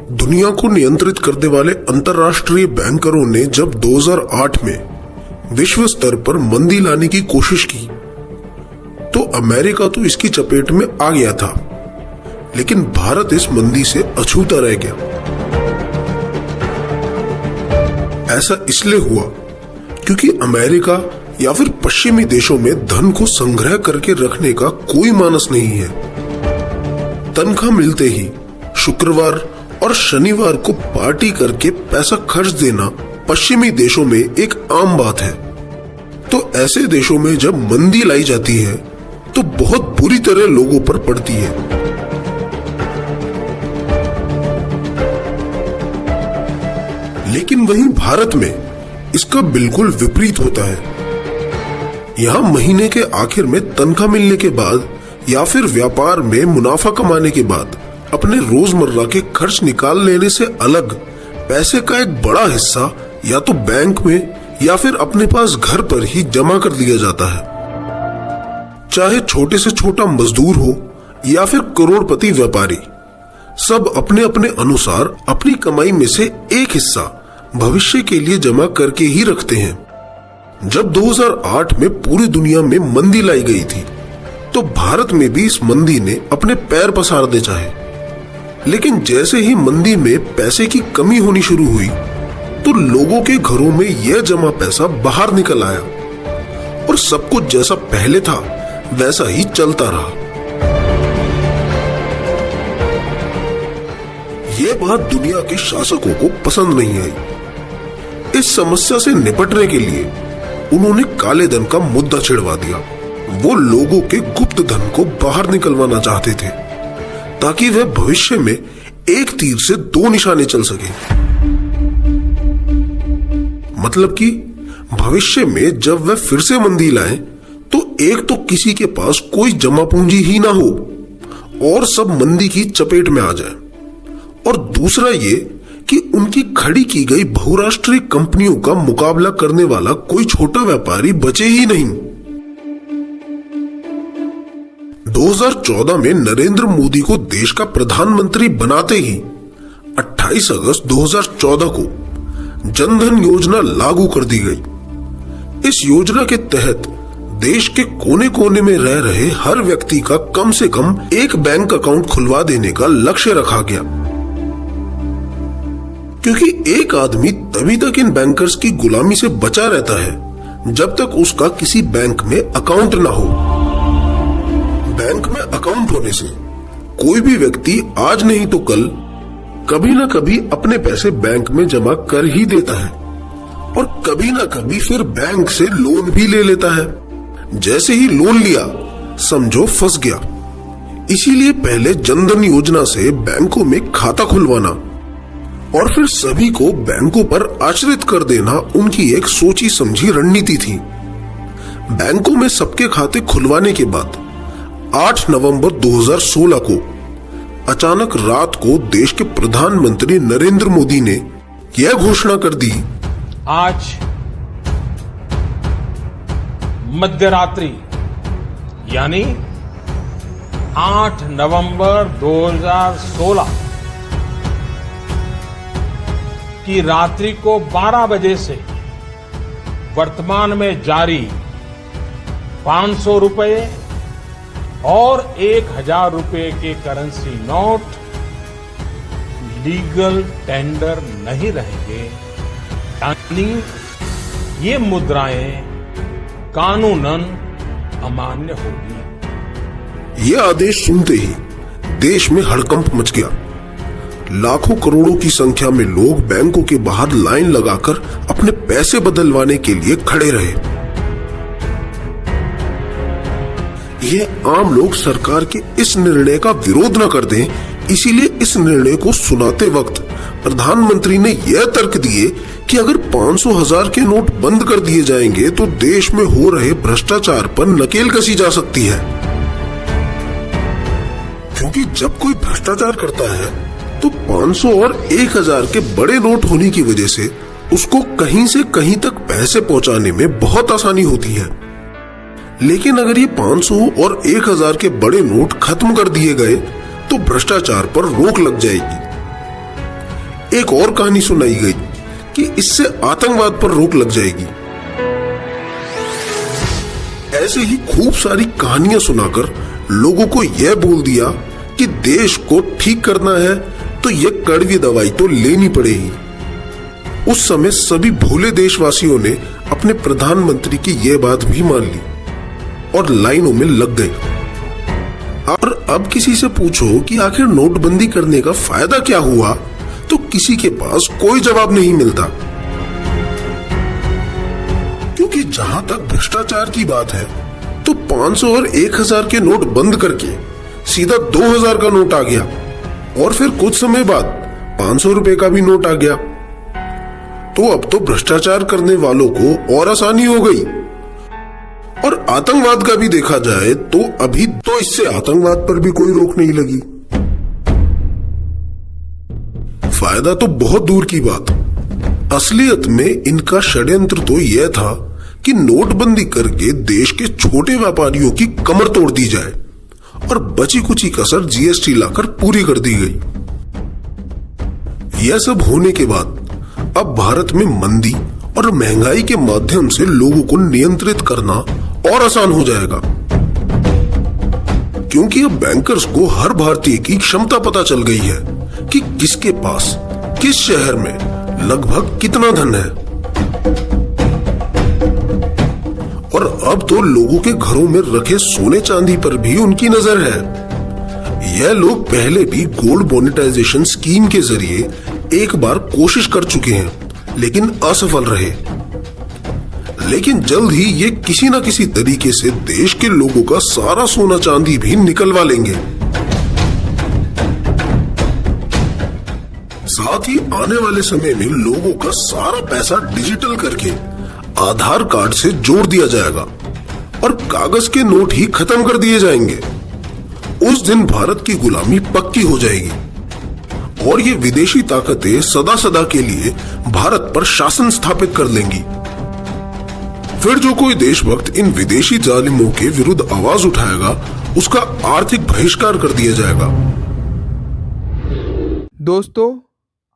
दुनिया को नियंत्रित करने वाले अंतर्राष्ट्रीय बैंकरों ने जब 2008 में विश्व स्तर पर मंदी लाने की कोशिश की तो अमेरिका तो इसकी चपेट में आ गया था, लेकिन भारत इस मंदी से अछूता रह गया। ऐसा इसलिए हुआ क्योंकि अमेरिका या फिर पश्चिमी देशों में धन को संग्रह करके रखने का कोई मानस नहीं है। तनख्वाह मिलते ही शुक्रवार और शनिवार को पार्टी करके पैसा खर्च देना पश्चिमी देशों में एक आम बात है। तो ऐसे देशों में जब मंदी लाई जाती है तो बहुत बुरी तरह लोगों पर पड़ती है। लेकिन वहीं भारत में इसका बिल्कुल विपरीत होता है। यहां महीने के आखिर में तनख्वाह मिलने के बाद या फिर व्यापार में मुनाफा कमाने के बाद अपने रोजमर्रा के खर्च निकाल लेने से अलग पैसे का एक बड़ा हिस्सा या तो बैंक में या फिर अपने पास घर पर ही जमा कर दिया जाता है। चाहे छोटे से छोटा मजदूर हो या फिर करोड़पति व्यापारी, सब अपने अपने अनुसार अपनी कमाई में से एक हिस्सा भविष्य के लिए जमा करके ही रखते हैं। जब 2008 में पूरी दुनिया में मंदी लाई गई थी तो भारत में भी इस मंदी ने अपने पैर पसारने चाहे, लेकिन जैसे ही मंदी में पैसे की कमी होनी शुरू हुई तो लोगों के घरों में यह जमा पैसा बाहर निकल आया और सब कुछ जैसा पहले था वैसा ही चलता रहा। यह बात दुनिया के शासकों को पसंद नहीं आई। इस समस्या से निपटने के लिए उन्होंने काले धन का मुद्दा छिड़वा दिया। वो लोगों के गुप्त धन को बाहर निकलवाना चाहते थे ताकि वह भविष्य में एक तीर से दो निशाने चल सके। मतलब कि भविष्य में जब वह फिर से मंदी लाए तो एक तो किसी के पास कोई जमा पूंजी ही ना हो और सब मंदी की चपेट में आ जाए, और दूसरा ये कि उनकी खड़ी की गई बहुराष्ट्रीय कंपनियों का मुकाबला करने वाला कोई छोटा व्यापारी बचे ही नहीं। 2014 में नरेंद्र मोदी को देश का प्रधानमंत्री बनाते ही 28 अगस्त 2014 को जनधन योजना लागू कर दी गई। इस योजना के तहत देश के कोने कोने में रह रहे हर व्यक्ति का कम से कम एक बैंक अकाउंट खुलवा देने का लक्ष्य रखा गया, क्योंकि एक आदमी तभी तक इन बैंकर्स की गुलामी से बचा रहता है जब तक उसका किसी बैंक में अकाउंट ना हो। बैंक में अकाउंट होने से कोई भी व्यक्ति आज नहीं तो कल कभी ना कभी अपने पैसे बैंक में जमा कर ही देता है और कभी ना कभी फिर बैंक से लोन भी ले लेता है। जैसे ही लोन लिया समझो फंस गया। इसीलिए पहले जनधन योजना से बैंकों में खाता खुलवाना और फिर सभी को बैंकों पर आश्रित कर देना उनकी एक सोची समझी रणनीति थी। बैंकों में सबके खाते खुलवाने के बाद 8 नवंबर 2016 को अचानक रात को देश के प्रधानमंत्री नरेंद्र मोदी ने यह घोषणा कर दी, आज मध्यरात्रि यानी 8 नवंबर 2016 की रात्रि को 12 बजे से वर्तमान में जारी 500 रुपए और 1000 रुपए के करेंसी नोट लीगल टेंडर नहीं रहेंगे, यानी ये मुद्राएं कानूनन अमान्य होगी। यह आदेश सुनते ही देश में हड़कंप मच गया। लाखों करोड़ों की संख्या में लोग बैंकों के बाहर लाइन लगाकर अपने पैसे बदलवाने के लिए खड़े रहे। यह आम लोग सरकार के इस निर्णय का विरोध न कर दें, इसीलिए इस निर्णय को सुनाते वक्त प्रधानमंत्री ने यह तर्क दिए कि अगर 500,000 के नोट बंद कर दिए जाएंगे तो देश में हो रहे भ्रष्टाचार पर नकेल कसी जा सकती है। क्योंकि जब कोई भ्रष्टाचार करता है तो 500 और 1000 के बड़े नोट होने की वजह से उसको कहीं से कहीं तक पैसे पहुंचाने में बहुत आसानी होती है। लेकिन अगर ये 500 और 1000 के बड़े नोट खत्म कर दिए गए तो भ्रष्टाचार पर रोक लग जाएगी। एक और कहानी सुनाई गई कि इससे आतंकवाद पर रोक लग जाएगी। ऐसे ही खूब सारी कहानियां सुनाकर लोगों को यह बोल दिया कि देश को ठीक करना है तो यह कड़वी दवाई तो लेनी पड़ेगी। उस समय सभी भोले देशवासियों ने अपने प्रधानमंत्री की यह बात भी मान ली और लाइनों में लग गए। और अब किसी से पूछो कि आखिर नोटबंदी करने का फायदा क्या हुआ, तो किसी के पास कोई जवाब नहीं मिलता। क्योंकि जहां तक भ्रष्टाचार की बात है तो 500 और 1000 के नोट बंद करके सीधा 2000 का नोट आ गया और फिर कुछ समय बाद 500 रुपए का भी नोट आ गया। तो अब तो भ्रष्टाचार करने वालों को और आसानी हो गई। और आतंकवाद का भी देखा जाए तो अभी तो इससे आतंकवाद पर भी कोई रोक नहीं लगी। फायदा तो बहुत दूर की बात, असलियत में इनका षड्यंत्र तो यह था कि नोटबंदी करके देश के छोटे व्यापारियों की कमर तोड़ दी जाए और बची कुची कसर जीएसटी लाकर पूरी कर दी गई। यह सब होने के बाद अब भारत में मंदी और महंगाई के माध्यम से लोगों को नियंत्रित करना और आसान हो जाएगा। क्योंकि अब बैंकर्स को हर भारतीय की क्षमता पता चल गई है कि किसके पास किस शहर में लगभग कितना धन है। और अब तो लोगों के घरों में रखे सोने चांदी पर भी उनकी नजर है। यह लोग पहले भी गोल्ड मोनेटाइजेशन स्कीम के जरिए एक बार कोशिश कर चुके हैं लेकिन असफल रहे। लेकिन जल्द ही ये किसी न किसी तरीके से देश के लोगों का सारा सोना चांदी भी निकलवा लेंगे। साथ ही आने वाले समय में लोगों का सारा पैसा डिजिटल करके आधार कार्ड से जोड़ दिया जाएगा और कागज के नोट ही खत्म कर दिए जाएंगे। उस दिन भारत की गुलामी पक्की हो जाएगी और ये विदेशी ताकतें सदा सदा के लिए भारत पर शासन स्थापित कर लेंगी। फिर जो कोई देशभक्त इन विदेशी जालिमों के विरुद्ध आवाज उठाएगा उसका आर्थिक बहिष्कार कर दिया जाएगा। दोस्तों,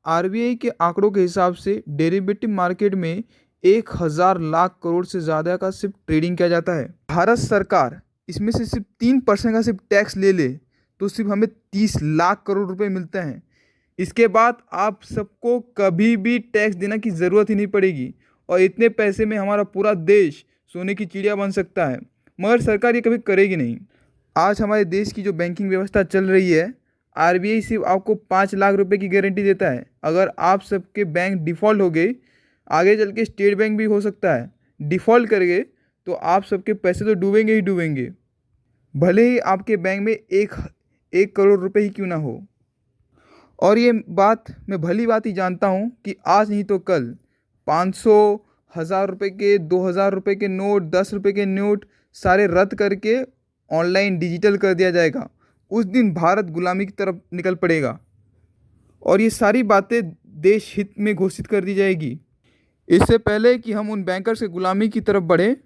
आरबीआई के आंकड़ों के हिसाब से डेरिवेटिव मार्केट में 1000 लाख करोड़ से ज़्यादा का सिर्फ ट्रेडिंग किया जाता है। भारत सरकार इसमें से सिर्फ 3% का सिर्फ टैक्स ले ले तो सिर्फ हमें 30 लाख करोड़ रुपए मिलते हैं। इसके बाद आप सबको कभी भी टैक्स देने की ज़रूरत ही नहीं पड़ेगी और इतने पैसे में हमारा पूरा देश सोने की चिड़िया बन सकता है। मगर सरकार ये कभी करेगी नहीं। आज हमारे देश की जो बैंकिंग व्यवस्था चल रही है, आरबीआई सिर्फ आपको 5 लाख रुपए की गारंटी देता है। अगर आप सबके बैंक डिफ़ॉल्ट हो गए, आगे चल के स्टेट बैंक भी हो सकता है डिफ़ॉल्ट कर गए, तो आप सबके पैसे तो डूबेंगे ही डूबेंगे, भले ही आपके बैंक में एक करोड़ रुपए ही क्यों ना हो। और ये बात मैं भली बात ही जानता हूँ कि आज नहीं तो कल 500, 1000 रुपये के, 2000 रुपये के नोट, 10 रुपये के नोट सारे रद्द करके ऑनलाइन डिजिटल कर दिया जाएगा। उस दिन भारत गुलामी की तरफ निकल पड़ेगा और ये सारी बातें देश हित में घोषित कर दी जाएगी। इससे पहले कि हम उन बैंकर्स के गुलामी की तरफ बढ़े,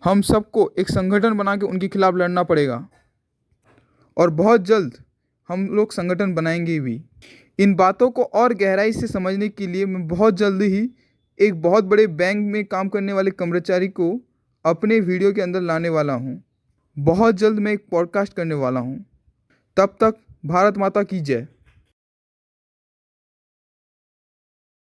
हम सबको एक संगठन बना के उनके खिलाफ लड़ना पड़ेगा और बहुत जल्द हम लोग संगठन बनाएंगे भी। इन बातों को और गहराई से समझने के लिए मैं बहुत जल्द ही एक बहुत बड़े बैंक में काम करने वाले कर्मचारी को अपने वीडियो के अंदर लाने वाला हूँ। बहुत जल्द मैं एक पॉडकास्ट करने वाला हूँ। तब तक भारत माता की जय।